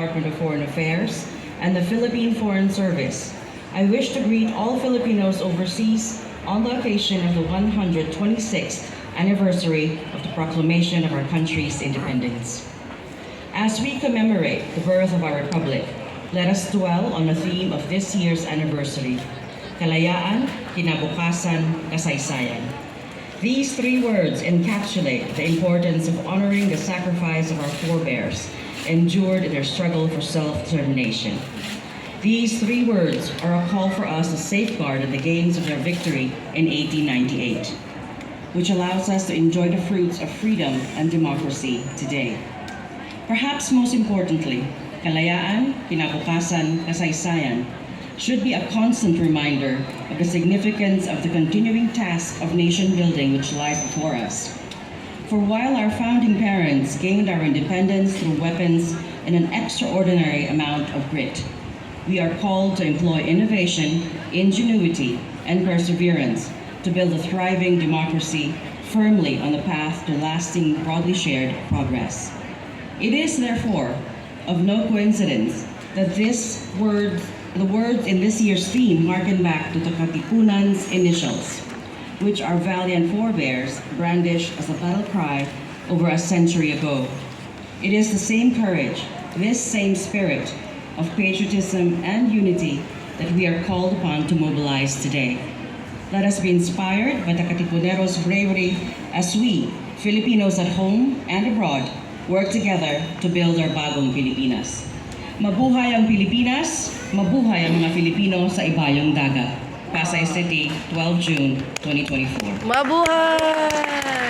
Department of Foreign Affairs, and the Philippine Foreign Service, I wish to greet all Filipinos overseas on the occasion of the 126th anniversary of the proclamation of our country's independence. As we commemorate the birth of our republic, let us dwell on the theme of this year's anniversary: kalayaan, kinabukasan, kasaysayan. These three words encapsulate the importance of honoring the sacrifice of our forebears endured in their struggle for self-determination. These three words are a call for us to safeguard the gains of their victory in 1898, which allows us to enjoy the fruits of freedom and democracy today. Perhaps most importantly, kalayaan, kinabukasan, kasaysayan should be a constant reminder of the significance of the continuing task of nation building which lies before us. For while our founding parents gained our independence through weapons and an extraordinary amount of grit, we are called to employ innovation, ingenuity, and perseverance to build a thriving democracy firmly on the path to lasting, broadly shared progress. It is therefore of no coincidence that the words in this year's theme harken back to the Katipunan's initials, which our valiant forebears brandished as a battle cry over a century ago. It is the same courage, this same spirit of patriotism and unity that we are called upon to mobilize today. Let us be inspired by the Katipuneros' bravery as we, Filipinos at home and abroad, work together to build our bagong Pilipinas. Mabuhay ang Pilipinas, mabuhay ang mga Filipino sa ibayong dagat. Pasay City, 12 June 2024. Mabuhay!